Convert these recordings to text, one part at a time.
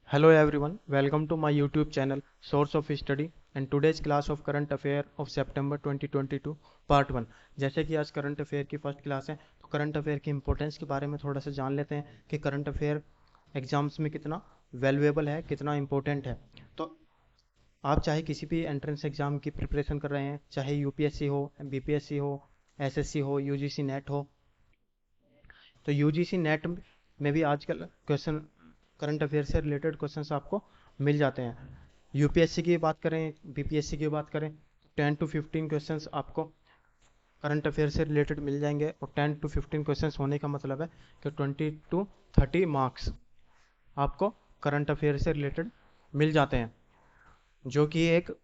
Hello everyone, welcome to my YouTube channel Source of Study and today's class of Current Affair of September 2022 Part 1। जैसे कि आज current affair की first class है तो current affair की importance के बारे में थोड़ा सा जान लेते हैं कि करंट अफेयर एग्जाम्स में कितना वैल्यूएबल है, कितना इंपॉर्टेंट है। तो आप चाहे किसी भी एंट्रेंस एग्जाम की प्रिपरेशन कर रहे हैं, चाहे यूपीएससी हो, बीपीएससी हो, एसएससी हो, यूजीसी नेट हो, तो यूजीसी नेट में भी आजकल क्वेश्चन करंट अफेयर से रिलेटेड क्वेश्चंस आपको मिल जाते हैं। यूपीएससी की बात करें, बीपीएससी की बात करें, 10 to 15 क्वेश्चंस आपको करंट अफेयर से रिलेटेड मिल जाएंगे। और 10 to 15 क्वेश्चंस होने का मतलब है कि 20 to 30 मार्क्स आपको करंट अफेयर से रिलेटेड मिल जाते हैं, जो कि एक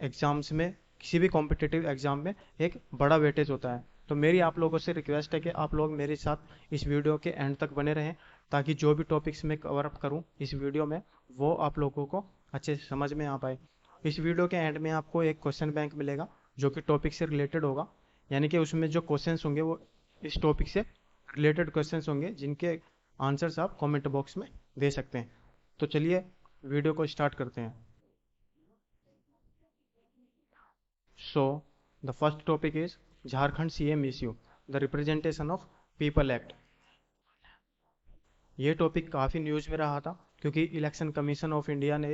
एग्जाम्स में, किसी भी कॉम्पिटिटिव एग्जाम में एक बड़ा वेटेज होता है। तो मेरी आप लोगों से रिक्वेस्ट है कि आप लोग मेरे साथ इस वीडियो के एंड तक बने रहें, ताकि जो भी टॉपिक्स मैं कवर अप करूं इस वीडियो में वो आप लोगों को अच्छे से समझ में आ पाए। इस वीडियो के एंड में आपको एक क्वेश्चन बैंक मिलेगा जो कि टॉपिक से रिलेटेड होगा, यानी कि उसमें जो क्वेश्चंस होंगे वो इस टॉपिक से रिलेटेड क्वेश्चंस होंगे, जिनके आंसर्स आप कमेंट बॉक्स में दे सकते हैं। तो चलिए वीडियो को स्टार्ट करते हैं। So, the first topic is Jharkhand CM issue, the representation of people act। ये टॉपिक काफ़ी न्यूज़ में रहा था क्योंकि इलेक्शन कमीशन ऑफ इंडिया ने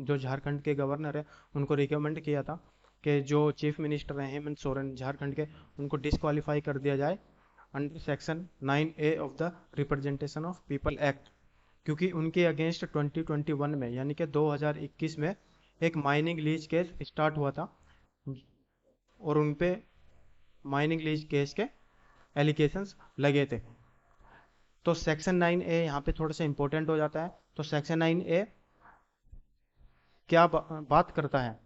जो झारखंड के गवर्नर है उनको रिकमेंड किया था कि जो चीफ मिनिस्टर हैं हेमंत सोरेन झारखंड के, उनको डिस्क्वालीफाई कर दिया जाए under section 9A of the representation of people act, क्योंकि उनके अगेंस्ट 2021 में यानी कि 2021 में एक माइनिंग लीज केस स्टार्ट हुआ था और उन पे माइनिंग लीज केस के एलिगेशंस लगे थे। तो सेक्शन 9A यहाँ पे थोड़ा सा इंपॉर्टेंट हो जाता है। तो सेक्शन 9A क्या बात करता है?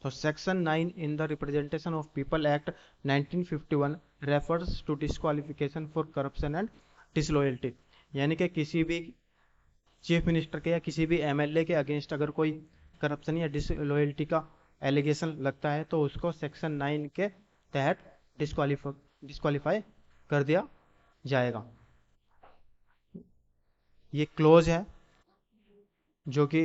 तो section 9 in the representation of people act 1951 refers to disqualification for corruption and disloyalty, यानी कि किसी भी चीफ मिनिस्टर के या किसी भी एमएलए के अगेंस्ट अगर कोई करप्शन या डिसलॉयल्टी का एलिगेशन लगता है तो उसको सेक्शन 9 के तहत डिस्क्वालीफाई कर दिया जाएगा। ये क्लोज है जो कि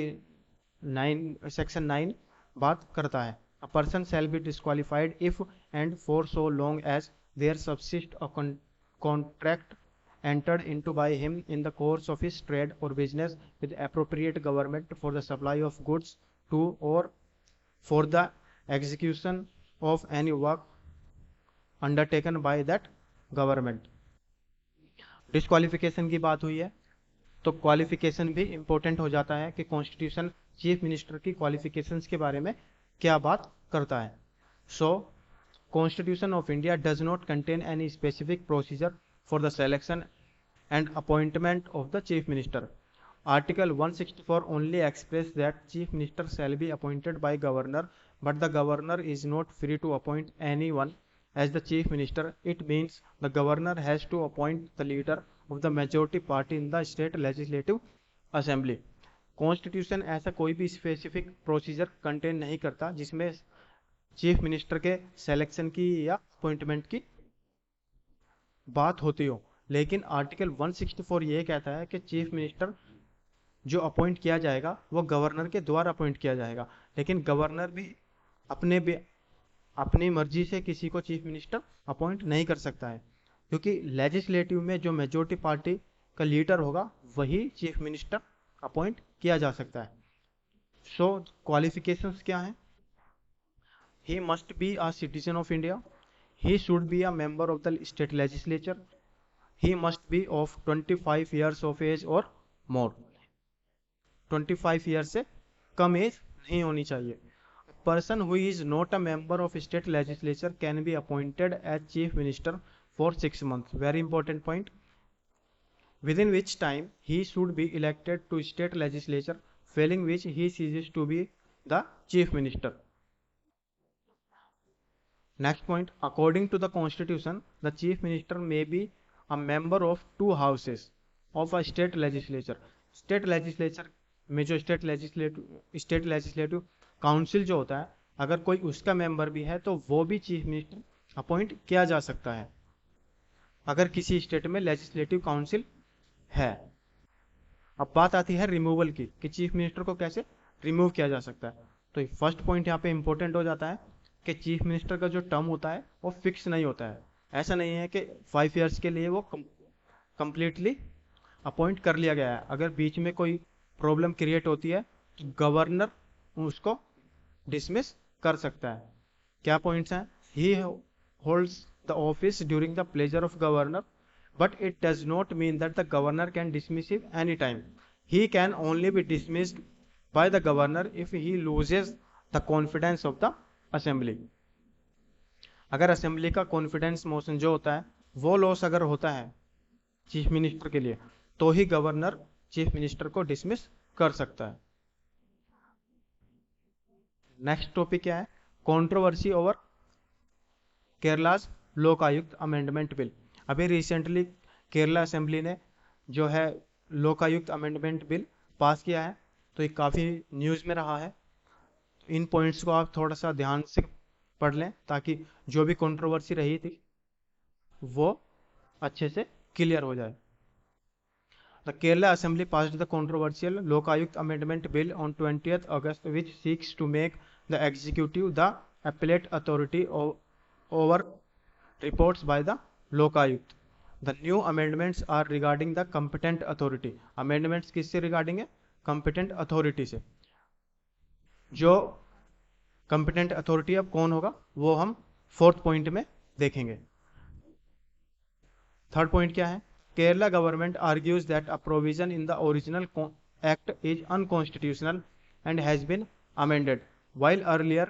9 सेक्शन 9 बात करता है। A person shall be disqualified if and for so long as there subsist a contract entered into by him in the course of his trade or business with appropriate government for the supply of goods to or for the execution of any work undertaken by that government। Disqualification की बात हुई है तो qualification भी important हो जाता है कि कॉन्स्टिट्यूशन चीफ मिनिस्टर की क्वालिफिकेशंस के बारे में क्या बात करता है। So constitution of India does not contain any specific procedure for the selection and appointment of the chief minister। Article 164 only express that chief minister shall be appointed by governor, but the governor is not free to appoint anyone as the chief minister। It means the governor has to appoint the leader of the majority party in the state legislative assembly। Constitution ऐसा कोई भी specific procedure contain नहीं करता जिसमें chief minister के selection की या appointment की बात होती हो, लेकिन आर्टिकल 164 ये कहता है कि चीफ मिनिस्टर जो अपॉइंट किया जाएगा वो गवर्नर के द्वारा अपॉइंट किया जाएगा। लेकिन गवर्नर भी अपनी मर्जी से किसी को चीफ मिनिस्टर अपॉइंट नहीं कर सकता है, क्योंकि लेजिस्लेटिव में जो मेजोरिटी पार्टी का लीडर होगा वही चीफ मिनिस्टर अपॉइंट किया जा सकता है। सो क्वालिफिकेशंस क्या हैं? He must be a citizen of India, he should be a member of the state legislature, he must be of 25 years of age or more। 25 years से कम as नहीं होनी चाहिए। person who is not a member of state legislature can be appointed as chief minister for 6 months, very important point, within which time he should be elected to state legislature, failing which he ceases to be the chief minister। Next point, according to the constitution the chief minister may be a member of 2 houses of a state legislature। State legislature में जो state legislative council जो होता है, अगर कोई उसका member भी है तो वो भी चीफ मिनिस्टर अपॉइंट किया जा सकता है अगर किसी स्टेट में लेजिस्लेटिव काउंसिल है। अब बात आती है रिमूवल की, कि चीफ मिनिस्टर को कैसे रिमूव किया जा सकता है। तो फर्स्ट पॉइंट यहाँ पे इंपॉर्टेंट हो जाता है कि चीफ मिनिस्टर का जो टर्म होता है वो फिक्स नहीं होता है। ऐसा नहीं है कि 5 ईयर्स के लिए वो कंप्लीटली अपॉइंट कर लिया गया है। अगर बीच में कोई प्रॉब्लम क्रिएट होती है तो गवर्नर उसको डिसमिस कर सकता है। क्या पॉइंट्स हैं? ही holds the office during the pleasure of governor, but it does not mean that the governor can dismiss him anytime. He can only be dismissed by the governor if he loses the confidence of the assembly. अगर assembly का confidence motion जो होता है वो loss अगर होता है chief minister के लिए, तो ही गवर्नर चीफ मिनिस्टर को डिसमिस कर सकता है। नेक्स्ट टॉपिक क्या है? Controversy over Kerala's Lokayukta amendment bill. अभी रिसेंटली केरला असेंबली ने जो है लोकायुक्त अमेंडमेंट बिल पास किया है, तो ये काफ़ी न्यूज़ में रहा है। इन पॉइंट्स को आप थोड़ा सा ध्यान से पढ़ लें ताकि जो भी कंट्रोवर्सी रही थी वो अच्छे से क्लियर हो जाए। The Kerala Assembly passed the controversial Lokayukt Amendment Bill on 20th August, which seeks to make the executive the appellate authority over reports by the Lokayukt. The new amendments are regarding the competent authority. Amendments किससे regarding है? Competent authority से। जो competent authority अब कौन होगा वो हम 4th point में देखेंगे। 3rd पॉइंट क्या है? Kerala government argues that a provision in the original act is unconstitutional and has been amended. While earlier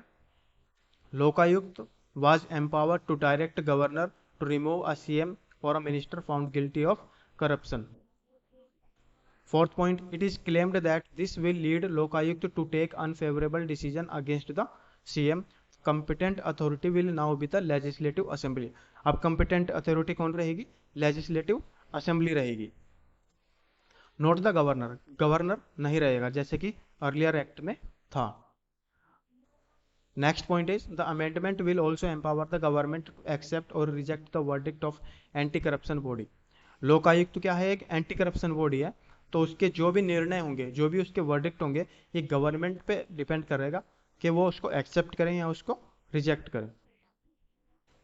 Lokayukt was empowered to direct governor to remove a CM or a minister found guilty of corruption. 4th point, it is claimed that this will lead Lokayukt to take unfavorable decision against the CM. Competent authority will now be the legislative assembly. अब competent authority कौन रहेगी? Legislative assembly रहेगी, not the governor. Governor नहीं रहेगा जैसे कि earlier act में था। Next point is the amendment will also empower the government to accept और reject the verdict of anti corruption body. Lokayukta क्या है? एक एंटी करप्शन बॉडी है, तो उसके जो भी निर्णय होंगे, जो भी उसके वर्डिक्ट होंगे, ये गवर्नमेंट पे डिपेंड करेगा कि वो उसको एक्सेप्ट करें या उसको रिजेक्ट करें।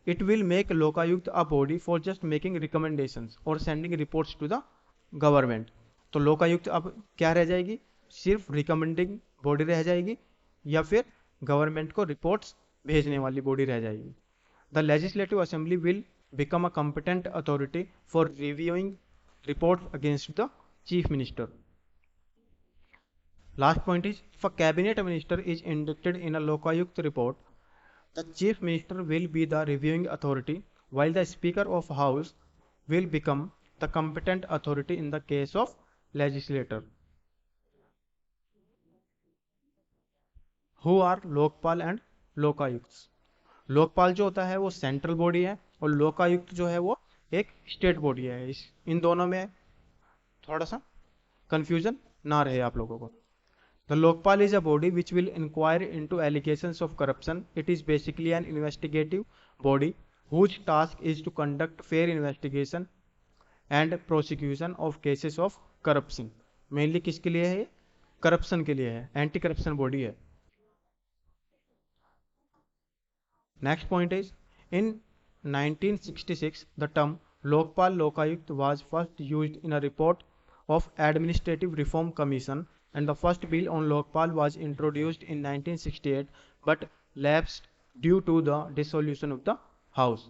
It will make Lokayukta a body for just making recommendations or sending reports to the government. तो लोकायुक्त अब क्या रह जाएगी? सिर्फ रिकमेंडिंग बॉडी रह जाएगी या फिर गवर्नमेंट को रिपोर्ट्स भेजने वाली बॉडी रह जाएगी। The legislative assembly will become a competent authority for reviewing report against the chief minister. Last point is if a cabinet minister is inducted in a Lokayukta report, the chief minister will be the reviewing authority, while the speaker of house will become the competent authority in the case of legislator. Who are Lokpal and Lokayukta? Lokpal जो होता है वो central body है और लोकायुक्त जो है वो एक स्टेट बॉडी है। इन दोनों में थोड़ा सा कंफ्यूजन ना रहे आप लोगों को। The Lokpal is a body which will inquire into allegations of corruption. It is basically an investigative body whose task is to conduct fair investigation and prosecution of cases of corruption. Mainly किसके लिए है? Corruption के लिए है, anti corruption body है। Next point is in 1966 the term Lokpal Lokayukta was first used in a report of Administrative Reform Commission, and the first bill on Lokpal was introduced in 1968 but lapsed due to the dissolution of the House.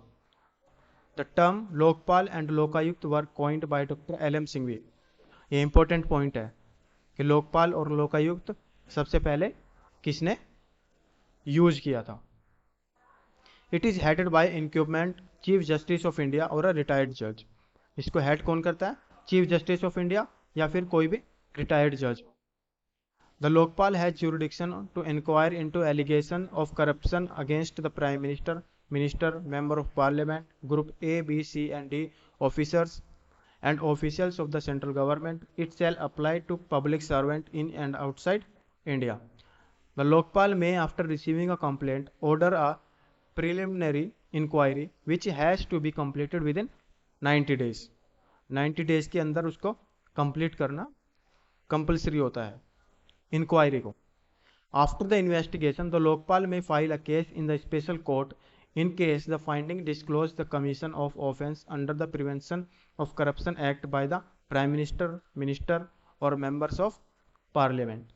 The term Lokpal and Lokayukt were coined by Dr. L.M. Singhvi. ये important point है कि लोकपाल और लोकायुक्त सबसे पहले किसने use किया था। It is headed by incumbent chief justice of India और अ रिटायर्ड जज। इसको हेड कौन करता है? चीफ जस्टिस ऑफ इंडिया या फिर कोई भी रिटायर्ड जज। The Lokpal has jurisdiction to inquire into allegation of corruption against the Prime Minister, Minister, Member of Parliament, Group A, B, C and D officers and officials of the central government. It shall apply to public servant in and outside India. The Lokpal may, after receiving a complaint, order a preliminary inquiry which has to be completed within 90 days. 90 days के अंदर उसको complete करना compulsory होता है inquiry को। After the investigation the Lokpal may file a case in the special court in case the finding disclose the commission of offence under the prevention of corruption act by the prime minister, minister और members of parliament.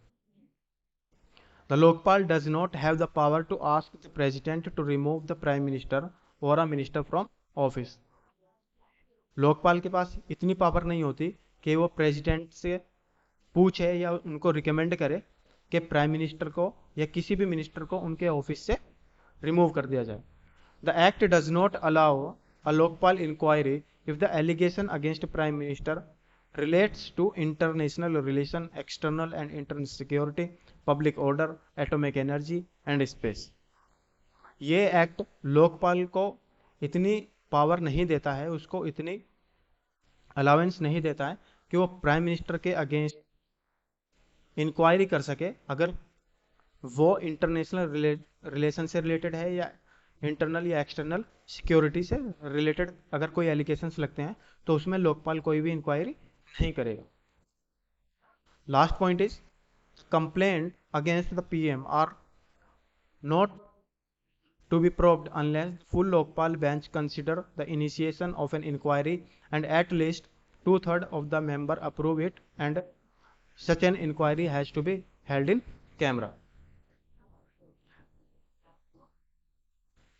The Lokpal does not have the power to ask the president to remove the prime minister or a minister from office. Lokpal के पास इतनी power नहीं होती कि वो president से पूछे या उनको रिकमेंड करे कि प्राइम मिनिस्टर को या किसी भी मिनिस्टर को उनके ऑफिस से रिमूव कर दिया जाए। The act does not allow a Lokpal inquiry if the allegation against prime minister relates to international relation, external and internal security, public order, atomic energy and space. ये एक्ट लोकपाल को इतनी power नहीं देता है, उसको इतनी अलाउंस नहीं देता है कि वो प्राइम मिनिस्टर के अगेंस्ट इंक्वायरी कर सके अगर वो इंटरनेशनल रिलेशन से रिलेटेड है या इंटरनल या एक्सटर्नल सिक्योरिटी से रिलेटेड अगर कोई एलिगेशंस लगते हैं तो उसमें लोकपाल कोई भी इंक्वायरी नहीं करेगा। Last point is complaint against the PM are not to be probed unless full Lokpal bench consider the initiation of an inquiry and at least 2/3 of the member approve it and such an inquiry has to be held in camera.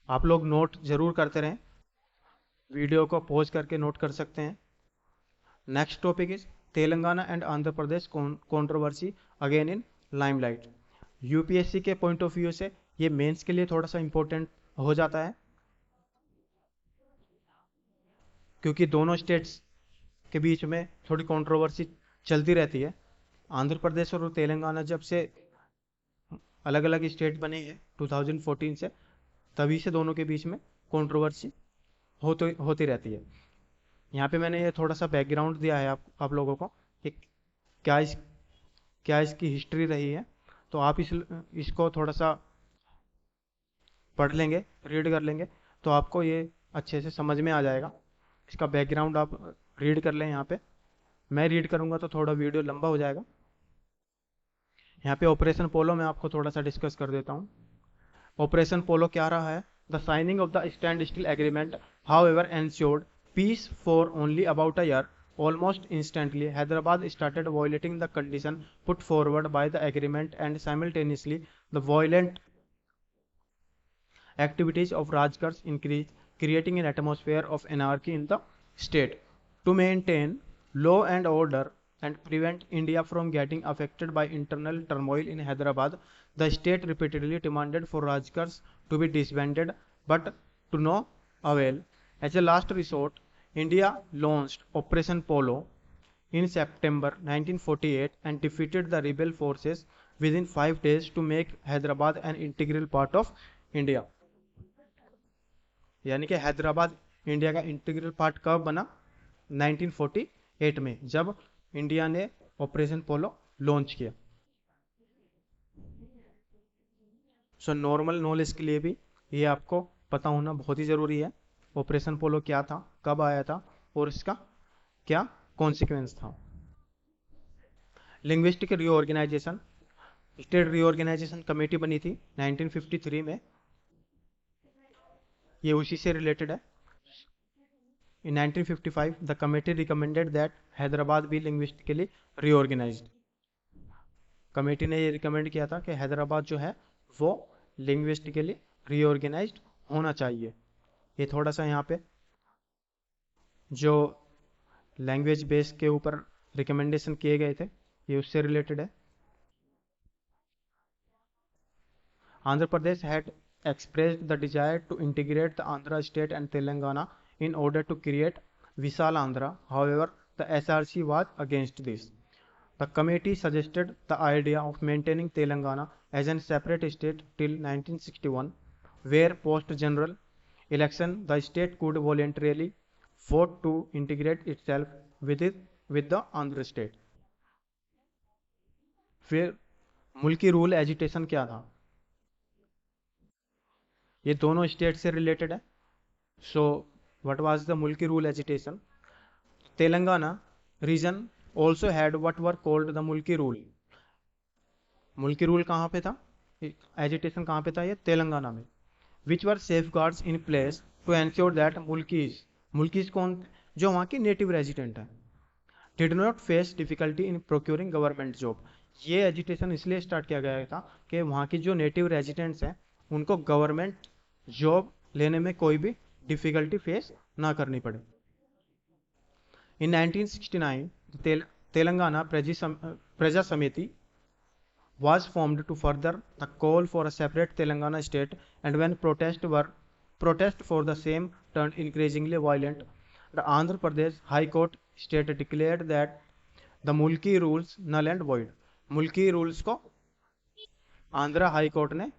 आप लोग note जरूर करते रहें, video को pause करके note कर सकते हैं। Next topic is Telangana and Andhra Pradesh controversy again in limelight. UPSC के पॉइंट ऑफ व्यू से ये मेंस के लिए थोड़ा सा इंपॉर्टेंट हो जाता है क्योंकि दोनों स्टेट्स के बीच में थोड़ी कंट्रोवर्सी चलती रहती है। आंध्र प्रदेश और तेलंगाना जब से अलग अलग स्टेट बने हैं 2014 से, तभी से दोनों के बीच में कंट्रोवर्सी होती रहती है। यहाँ पे मैंने ये थोड़ा सा बैकग्राउंड दिया है आप लोगों को कि क्या इसकी हिस्ट्री रही है, तो आप इसको थोड़ा सा पढ़ लेंगे, रीड कर लेंगे तो आपको ये अच्छे से समझ में आ जाएगा। इसका बैकग्राउंड आप रीड कर लें। यहाँ पे मैं रीड करूँगा तो थोड़ा वीडियो लंबा हो जाएगा। यहाँ पे ऑपरेशन पोलो में आपको थोड़ा सा डिस्कस कर देता हूँ। ऑपरेशन पोलो क्या रहा है? The signing off the stand still agreement however ensured peace for only about a year. Almost instantly, Hyderabad started violating the condition put forward by the agreement and simultaneously the violent activities of Rajkars increased, creating an atmosphere of anarchy in the state. To maintain law and order and prevent India from getting affected by internal turmoil in Hyderabad, the state repeatedly demanded for Rajkars to be disbanded, but to no avail. As a last resort, India launched Operation Polo in September 1948 and defeated the rebel forces within 5 days to make Hyderabad an integral part of India. यानी कि Hyderabad India का integral part कब बना? 1948 में, जब India ने operation पोलो launch किया। So normal knowledge के लिए भी ये आपको पता होना बहुत ही ज़रूरी है। ऑपरेशन पोलो क्या था, कब आया था और इसका क्या कॉन्सिक्वेंस था। Linguistic reorganisation, state reorganisation committee बनी थी 1953 में, ये उसी से रिलेटेड है। In 1955 the committee recommended that Hyderabad be linguistically reorganised. Committee ने ये रिकमेंड किया था कि हैदराबाद जो है वो लिंग्विस्टिकली रीऑर्गेनाइज्ड होना चाहिए। ये थोड़ा सा यहाँ पे जो लैंग्वेज बेस के ऊपर रिकमेंडेशन किए गए थे ये उससे रिलेटेड है। Andhra Pradesh had expressed the desire to integrate the Andhra state and Telangana in order to create Visal Andhra. However, the SRC was against this. The committee suggested the idea of maintaining Telangana as a separate state till 1961, where post-general election the state could voluntarily vote to integrate itself with the Andhra state. फिर मुल्की rule agitation क्या था? ये दोनों state से related है। So what was the Mulki rule agitation? Telangana region also had what were called the Mulki rule. Mulki rule कहाँ पे था, एजिटेशन कहाँ पे था, ये तेलंगाना में। Which were safeguards in place to ensure that Mulkis कौन, जो वहाँ की नेटिव रेजिडेंट है, did not face difficulty in procuring government job. ये एजिटेशन इसलिए स्टार्ट किया गया था कि वहाँ की जो नेटिव रेजिडेंट्स हैं उनको गवर्नमेंट जॉब लेने में कोई भी डिफिकल्टी फेस ना करनी पड़े। इन 1969 तेलंगाना प्रजा समिति was formed to further the call for a separate Telangana state, and when protests for the same turned increasingly violent, the Andhra Pradesh High Court state declared that the Mulki rules null and void। मुल्की rules को Andhra high court ने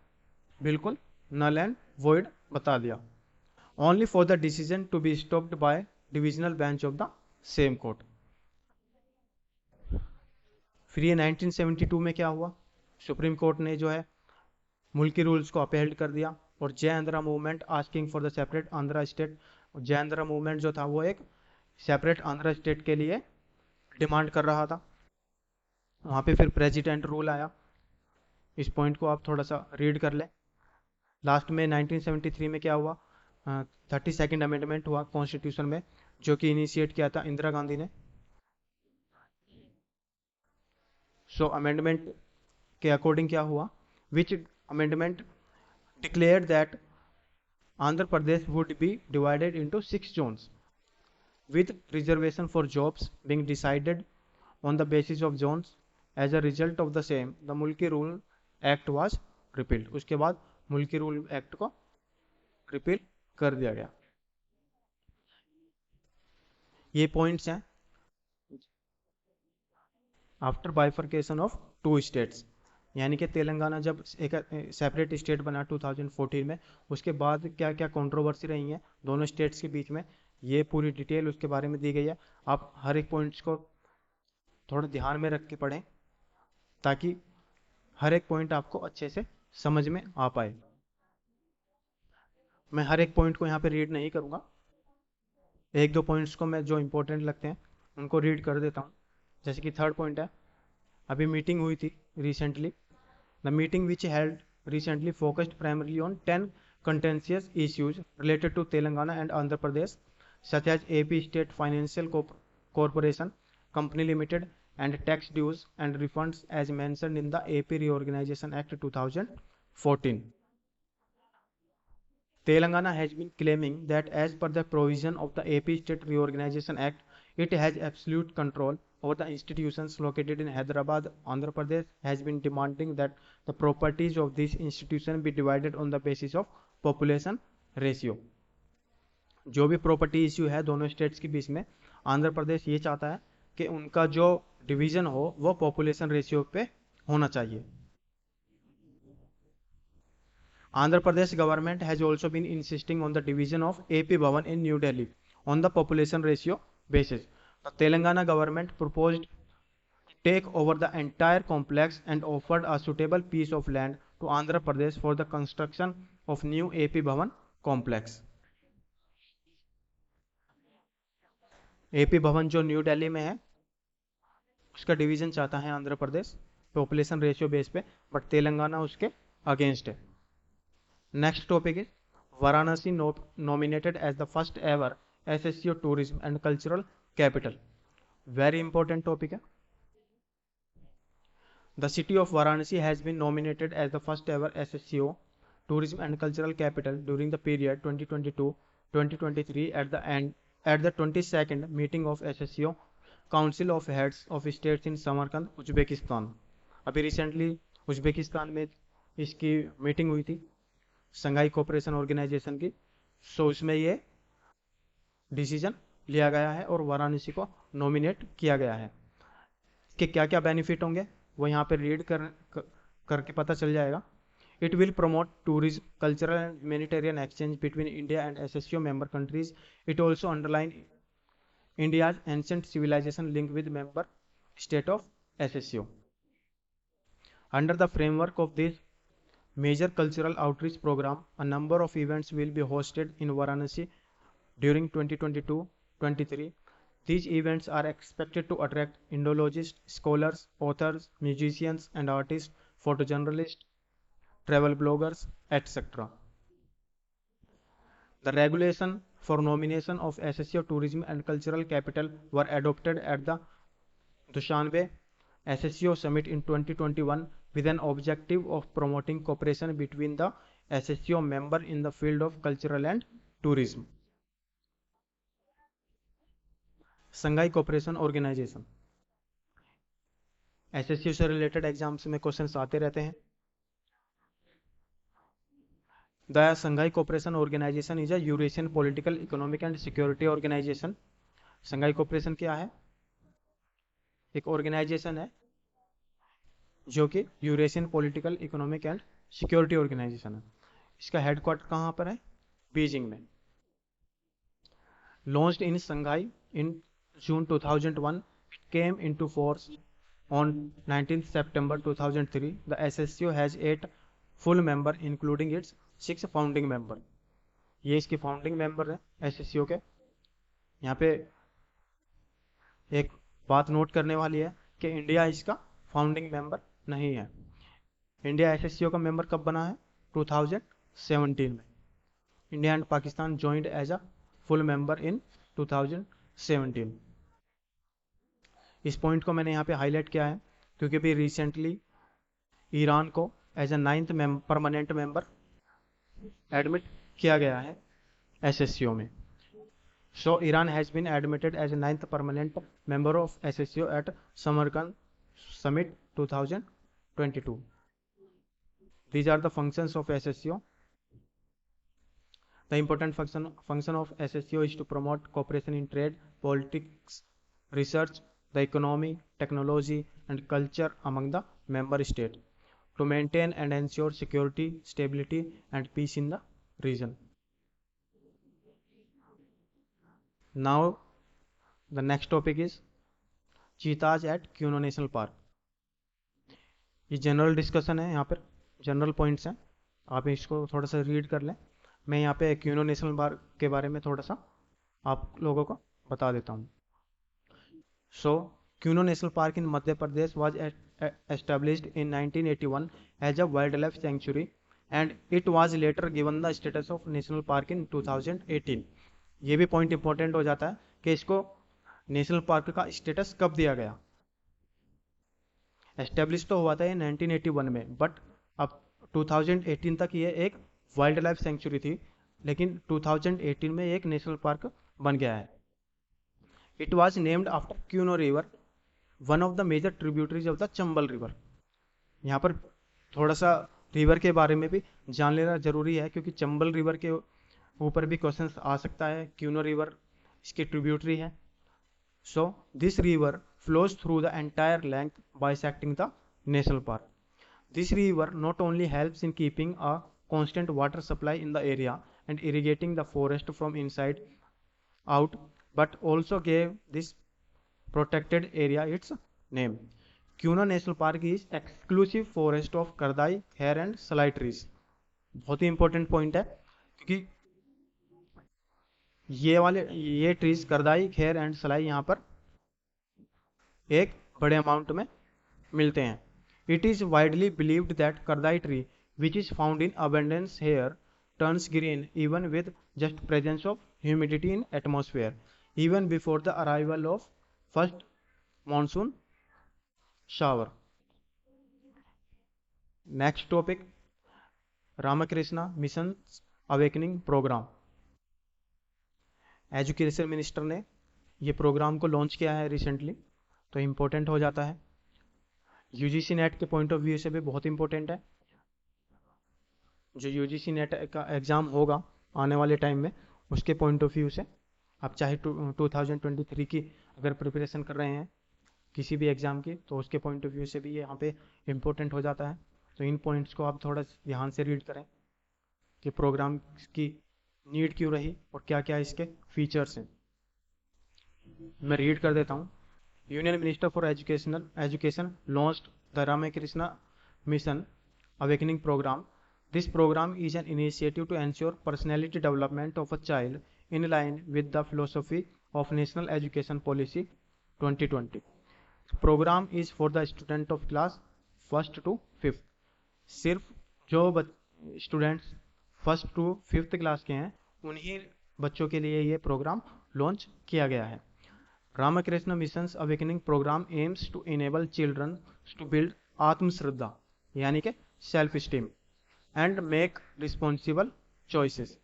बिल्कुल null and void बता दिया। only for the decision to be stopped by divisional bench of the same court। फिर ये 1972 में क्या हुआ, सुप्रीम कोर्ट ने जो है मुल्की रूल्स को अपहेल्ड कर दिया, और जय Andhra movement asking for the separate Andhra state, जय आंध्रा मूवमेंट जो था वो एक सेपरेट आंध्रा स्टेट के लिए डिमांड कर रहा था। वहाँ पे फिर प्रेसिडेंट रूल आया, इस पॉइंट को आप थोड़ा सा रीड कर लें। लास्ट में 1973 में क्या हुआ, 32nd अमेंडमेंट हुआ कॉन्स्टिट्यूशन में, जो कि इनिशिएट किया था इंदिरा गांधी ने। सो अमेंडमेंट के अकॉर्डिंग क्या हुआ, विच amendment declared that Andhra Pradesh would be divided into 6 zones with reservation for jobs being decided on the basis of zones। as a result of the same the Mulki rule act was repealed। उसके बाद मुल्की rule act को repeal कर दिया गया। ये points हैं after bifurcation of 2 states, यानी कि तेलंगाना जब एक सेपरेट स्टेट बना 2014 में, उसके बाद क्या क्या कंट्रोवर्सी रही है दोनों स्टेट्स के बीच में, ये पूरी डिटेल उसके बारे में दी गई है। आप हर एक पॉइंट्स को थोड़ा ध्यान में रख के पढ़ें ताकि हर एक पॉइंट आपको अच्छे से समझ में आ पाए। मैं हर एक पॉइंट को यहाँ पे रीड नहीं करूँगा, एक दो पॉइंट्स को मैं जो इंपॉर्टेंट लगते हैं उनको रीड कर देता हूँ। जैसे कि 3rd पॉइंट है, अभी मीटिंग हुई थी recently, the meeting which held recently focused primarily on 10 contentious issues related to Telangana and Andhra Pradesh, such as AP State Financial Corporation, Company Limited, and tax dues and refunds as mentioned in the AP Reorganization Act 2014. Telangana has been claiming that as per the provision of the AP State Reorganization Act, it has absolute control over the institutions located in Hyderabad. Andhra Pradesh has been demanding that the properties of this institution be divided on the basis of population ratio। जो भी property issue है दोनों states के बीच में, आंध्र प्रदेश ये चाहता है कि उनका जो डिवीजन हो वो पॉपुलेशन रेशियो पे होना चाहिए। Andhra Pradesh government has also been insisting on the division of AP Bhavan in New Delhi on the population ratio basis। The Telangana government proposed to take over the entire complex and offered a suitable piece of land to Andhra Pradesh for the construction of new AP Bhavan complex। AP Bhavan जो new Delhi में है उसका division चाहता है Andhra Pradesh population ratio base पे, but Telangana उसके against है। Next topic is Varanasi nominated as the first ever SSCO tourism and cultural capital। Very important topic है। The city of Varanasi has been nominated as the first ever SSCO tourism and cultural capital during the period 2022-2023 at the 22nd meeting of SSCO Council of Heads of States in Samarkand, Uzbekistan. अभी recently Uzbekistan में इसकी meeting हुई थी संघाई cooperation organisation की। सो इसमें ये decision लिया गया है और वाराणसी को नॉमिनेट किया गया है। कि क्या क्या बेनिफिट होंगे वो यहाँ पे रीड करके पता चल जाएगा। It will promote tourism, cultural and humanitarian exchange between India and SCO member countries. It also underline India's ancient civilisation link with member state of SCO. Under the framework of this major cultural outreach program, a number of events will be hosted in Varanasi during 2022-23, These events are expected to attract Indologists, scholars, authors, musicians and artists, photojournalists, travel bloggers, etc. The regulation for nomination of SSO Tourism and Cultural Capital were adopted at the Dushanbe SSO Summit in 2021 with an objective of promoting cooperation between the SSO members in the field of cultural and tourism. Shanghai Cooperation Organization SSO से related exams में questions आते रहते हैं. The Shanghai Cooperation Organization is a Eurasian Political, Economic and Security Organization. Shanghai Cooperation क्या है? एक organisation है जो कि Eurasian political, economic and security organisation है. इसका हेडक्वार्टर कहाँ पर है? बीजिंग में. Launched in Shanghai in June 2001, it came into force on 19th September 2003. The SSO has 8 full members, including its 6 founding member. ये इसके फाउंडिंग मेंबर है SSO के. यहाँ पे एक बात नोट करने वाली है कि इंडिया इसका फाउंडिंग मेंबर नहीं है. इंडिया SSO का मेंबर कब बना है? 2017 में. India and Pakistan joined as a full member in 2017. इस पॉइंट को मैंने यहाँ पे हाईलाइट किया है क्योंकि अभी रिसेंटली ईरान को as a 9th permanent member admit किया गया है SSO में. So Iran has been admitted as a 9th permanent member of SSO at Samarkand Summit 2022. These are the functions of SSO. The important function of SSO is to promote cooperation in trade, politics, research, the economy, technology, and culture among the member states, to maintain and ensure security, stability, and peace in the region. Now, the next topic is cheetahs at Kuno national park. ये general discussion है, यहाँ पर general points हैं, आप इसको थोड़ा सा read कर लें. मैं यहाँ पे क्यूनो नेशनल पार्क के बारे में थोड़ा सा आप लोगों को बता देता हूँ. So Kuno national park in Madhya Pradesh was established in 1981 as a wildlife sanctuary and it was later given the status of national park in 2018. ये भी पॉइंट इंपॉर्टेंट हो जाता है कि इसको नेशनल पार्क का स्टेटस कब दिया गया. एस्टेब्लिश तो हुआ था ये 1981 में, बट अब 2018 तक ये एक वाइल्ड लाइफ सेंचुरी थी, लेकिन 2018 में एक नेशनल पार्क बन गया है. It was named after Kuno river, one of the major tributaries of the Chambal river. यहाँ पर थोड़ा सा रिवर के बारे में भी जान लेना जरूरी है क्योंकि चंबल रिवर के ऊपर भी क्वेश्चन आ सकता है. क्यूनो रिवर इसकी ट्रिब्यूटरी है. So this river flows through the entire length bisecting the national park. This river not only helps in keeping a constant water supply in the area and irrigating the forest from inside out, but also gave this protected area its name. Kuno National Park is exclusive forest of Kardai, hair and salai trees. बहुत ही important point है क्योंकि ये trees करदाई, Kher and सलाई यहाँ पर एक बड़े amount में मिलते हैं. It is widely believed that Kardai tree which is found in abundance here turns green even with just presence of humidity in atmosphere even before the arrival of first monsoon shower. Next topic Ramakrishna mission awakening programme. Education minister ने ये programme को launch किया है recently, तो important हो जाता है. UGC net के पॉइंट ऑफ व्यू से भी बहुत इंपॉर्टेंट है. जो यूजीसी नेट का एग्ज़ाम होगा आने वाले टाइम में, उसके पॉइंट ऑफ व्यू से आप चाहे 2023 की अगर प्रिपरेशन कर रहे हैं किसी भी एग्ज़ाम की, तो उसके पॉइंट ऑफ व्यू से भी ये यहाँ पे इम्पोर्टेंट हो जाता है. तो इन पॉइंट्स को आप थोड़ा ध्यान से रीड करें कि प्रोग्राम की नीड क्यों रही और क्या क्या इसके फीचर्स हैं. मैं रीड कर देता हूँ. Union Minister for Education launched the Ramakrishna Mission Awakening Program. This program is an initiative to ensure personality development of a child in line with the philosophy of National Education Policy 2020. Program is for the student of class 1st to 5th. सिर्फ जो students 1st to 5th class के हैं उन्हीं बच्चों के लिए ये programme launch किया गया है. Ramakrishna Mission's Awakening program aims to enable children to build आत्मश्रद्धा यानी कि self esteem and make responsible choices.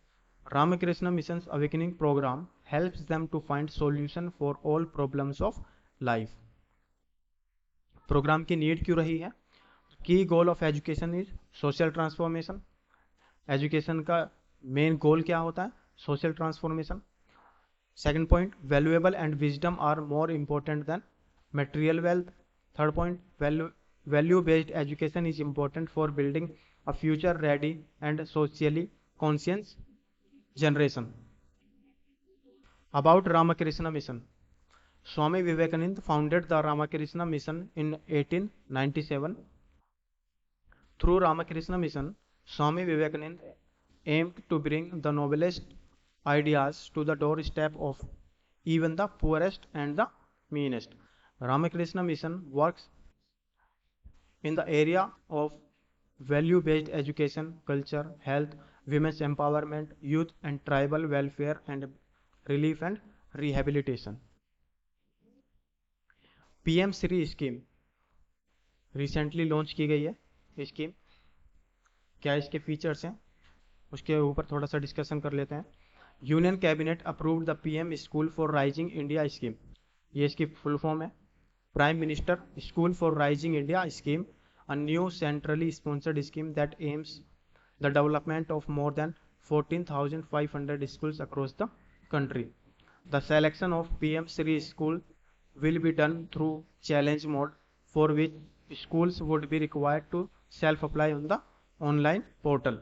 Ramakrishna Mission's Awakening program helps them to find solution for all problems of life. Program की need क्यों रही है? की goal of education is social transformation. Education का main goal क्या होता है? Social transformation. Second point, valuable and wisdom are more important than material wealth. Third point, value based education is important for building a future ready and socially conscious generation. About Ramakrishna Mission. Swami Vivekananda founded the Ramakrishna Mission in 1897. Through Ramakrishna Mission, Swami Vivekananda aimed to bring the noblest ideas to the doorstep of even the poorest and the meanest. Ramakrishna Mission works in the area of value-based education, culture, health, women's empowerment, youth and tribal welfare, and relief and rehabilitation. PM Shri scheme recently launch की गई है. Scheme क्या इसके features हैं उसके ऊपर थोड़ा सा डिस्कशन कर लेते हैं. Union cabinet approved the PM school for rising India scheme. ये इसकी फुल फॉर्म है. Prime minister school for rising India scheme, a new centrally sponsored scheme that aims the development of more than 14,500 schools across the country. The selection of PM Shri School will be done through challenge mode, for which schools would be required to self-apply on the online portal.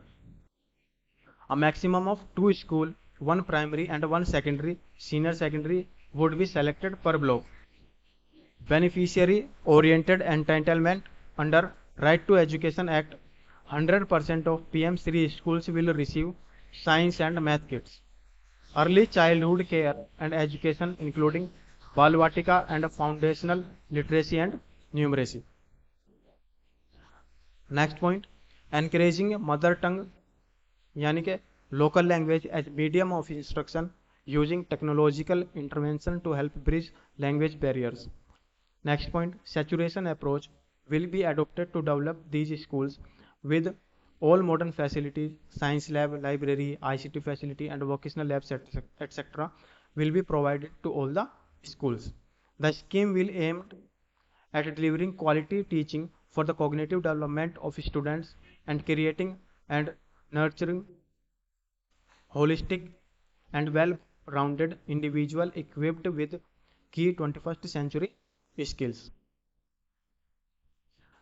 A maximum of 2 schools, 1 primary and 1 secondary, senior secondary would be selected per block. Beneficiary oriented entitlement under Right to Education Act, 100% of PM Shri schools will receive science and math kits. Early childhood care and education including Balvatika and foundational literacy and numeracy. Next point, encouraging mother tongue यानी कि local language as medium of instruction using technological intervention to help bridge language barriers. Next point, saturation approach will be adopted to develop these schools with all modern facilities, science lab, library, ICT facility and vocational labs etc. will be provided to all the schools. The scheme will aim at delivering quality teaching for the cognitive development of students and creating and nurturing holistic and well-rounded individual equipped with key 21st century skills.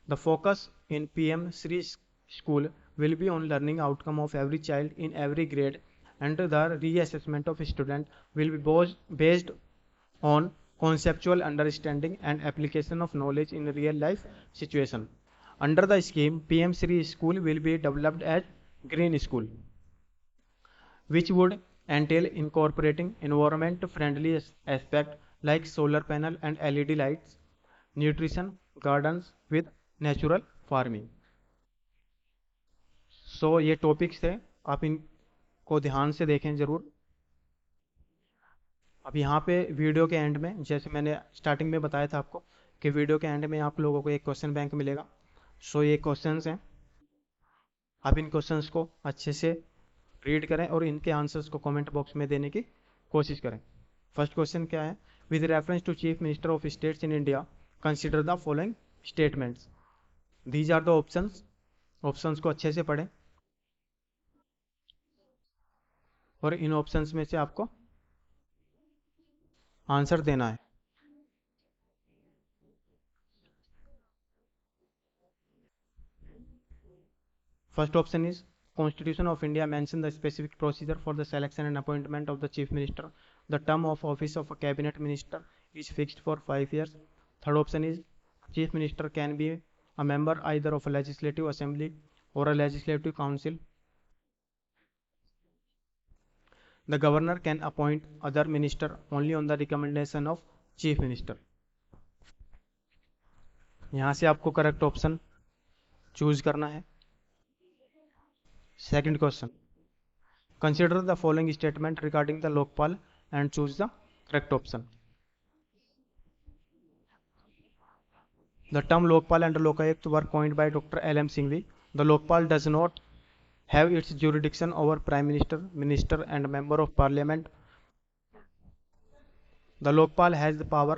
The focus in PM Shri School will be on learning outcome of every child in every grade, and the reassessment of student will be based on conceptual understanding and application of knowledge in real life situation. Under the scheme, PM Shri School will be developed as Green School, which would entail incorporating environment friendly aspect like solar panel and LED lights, nutrition, gardens with natural farming. सो ये topics थे, आप इनको ध्यान से देखें जरूर. अब यहाँ पे वीडियो के एंड में, जैसे मैंने स्टार्टिंग में बताया था आपको कि वीडियो के एंड में आप लोगों को एक क्वेश्चन बैंक मिलेगा. सो ये क्वेश्चंस हैं, आप इन क्वेश्चंस को अच्छे से रीड करें और इनके आंसर्स को कमेंट बॉक्स में देने की कोशिश करें. फर्स्ट क्वेश्चन क्या है? With reference to chief minister of states in India consider the following statements. These are the options. Options को अच्छे से पढ़ें और इन ऑप्शंस में से आपको आंसर देना है. First option is Constitution of India mentions the specific procedure for the selection and appointment of the Chief Minister. The term of office of a cabinet minister is fixed for 5 years. Third option is Chief Minister can be a member either of a legislative assembly or a legislative council. The governor can appoint other minister only on the recommendation of chief minister. यहाँ से आपको correct option choose करना है। Second question, consider the following statement regarding the Lokpal and choose the correct option. The term Lokpal and Lokayukt were coined by Dr. L.M. Singhvi. The Lokpal does not have its jurisdiction over Prime Minister, Minister and Member of Parliament. The Lokpal has the power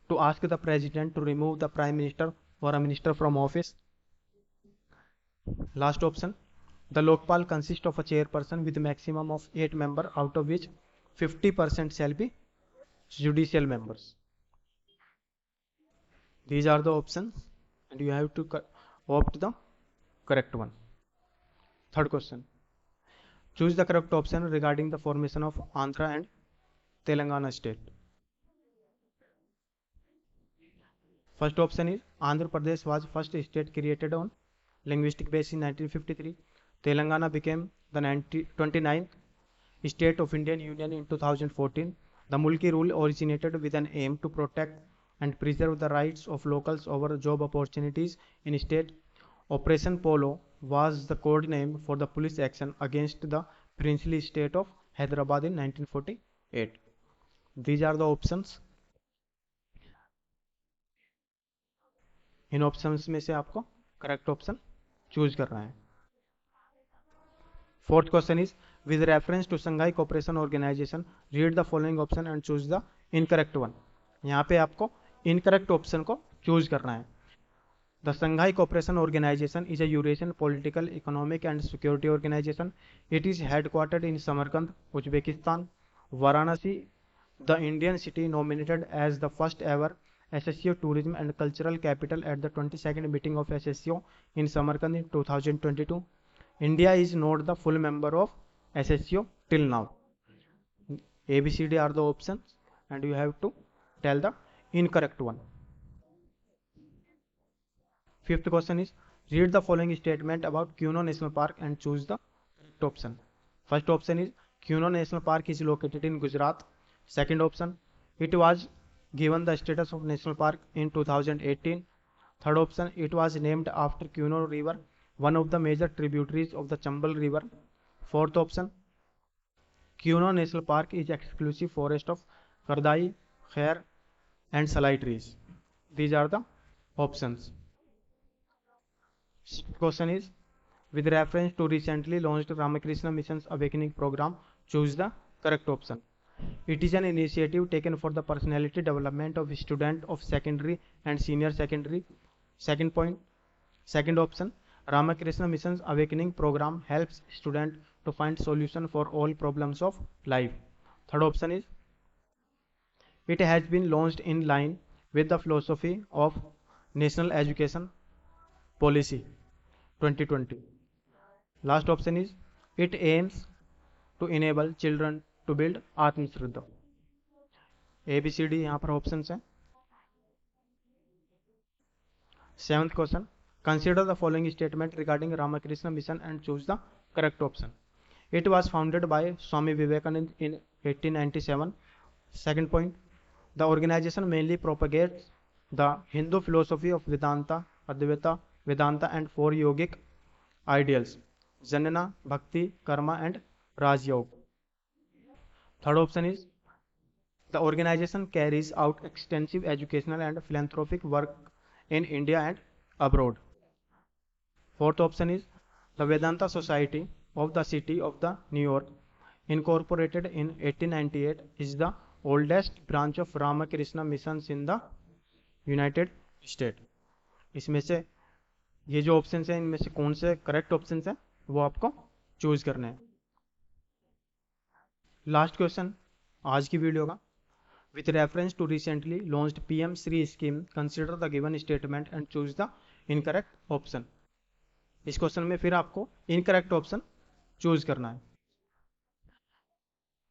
to ask the President to remove the Prime Minister or a Minister from office. Last option, the Lokpal consists of a chairperson with a maximum of 8 members, out of which 50% shall be judicial members. These are the options and you have to opt the correct one. Third question, choose the correct option regarding the formation of Andhra and Telangana state. First option is Andhra Pradesh was first state created on linguistic basis in 1953. Telangana became the 29th state of Indian Union in 2014. The Mulki rule originated with an aim to protect and preserve the rights of locals over job opportunities in state. Operation Polo was the code name for the police action against the princely state of Hyderabad in 1948. These are the options. इन options में से आपको correct option choose करना है। Fourth question is with reference to Shanghai cooperation organization read the following option and choose the incorrect one. यहाँ पे आपको incorrect option को चूज करना है। The Shanghai cooperation organization is a Eurasian political economic and security organization. It is headquartered in Samarkand, Uzbekistan. Varanasi, the Indian city nominated as the first ever SSCO Tourism and Cultural Capital at the 22nd meeting of SSCO in Samarkand in 2022. India is not the full member of SSCO till now. ABCD are the options and you have to tell the incorrect one. Fifth question is read the following statement about Kuno National Park and choose the correct option. First option is Kuno National Park is located in Gujarat. Second option, it was given the status of national park in 2018. Third option, it was named after Kuno River, one of the major tributaries of the Chambal River. Fourth option, Kuno National Park is exclusive forest of Kardai, Khair and Salai trees. These are the options. Sixth question is with reference to recently launched Ramakrishna Mission's Awakening program, choose the correct option. It is an initiative taken for the personality development of students of secondary and senior secondary. Second option, Ramakrishna Mission's Awakening program helps students to find solution for all problems of life. Third option is it has been launched in line with the philosophy of National Education Policy 2020. Last option is it aims to enable children to build आत्मश्रद्धा। ABCD यहाँ पर options हैं। Seventh question, consider the following statement regarding Ramakrishna Mission and choose the correct option. It was founded by Swami Vivekananda in 1897. Second point, the organization mainly propagates the Hindu philosophy of Vedanta, Advaita Vedanta and four yogic ideals, Jnana, Bhakti, Karma and Raj Yoga. Third option is the organization carries out extensive educational and philanthropic work in India and abroad. Fourth option is the Vedanta Society of the City of the New York, incorporated in 1898, is the oldest branch of Ramakrishna missions in the United States. इसमें से ये जो option हैं इनमें से कौन से correct option हैं वो आपको चूज करने हैं। लास्ट क्वेश्चन आज की वीडियो का, with reference to recently launched PM Shri scheme consider the given statement and choose the incorrect option. इस क्वेश्चन में फिर आपको इनकरेक्ट ऑप्शन चूज करना है।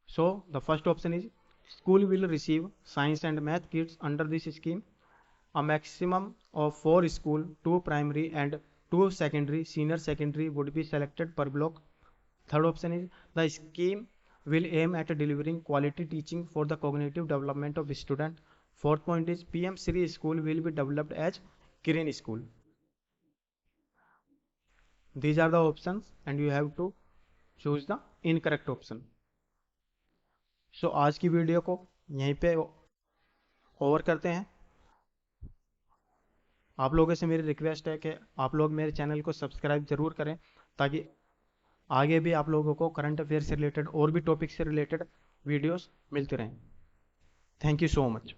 So the first option is school will receive science and math kits under this scheme. A maximum of 4 school, 2 primary and 2 secondary, senior secondary would be selected per block. Third option is the scheme will aim at delivering quality teaching for the cognitive development of student. Fourth point is PM Shri school will be developed as Kirin school. These are the options and you have to choose the incorrect option. So आज की video को यहीं पे over करते हैं। आप लोगों से मेरी रिक्वेस्ट है कि आप लोग मेरे चैनल को सब्सक्राइब जरूर करें ताकि आगे भी आप लोगों को करंट अफेयर से रिलेटेड और भी टॉपिक से रिलेटेड वीडियोस मिलते रहें। Thank you so much.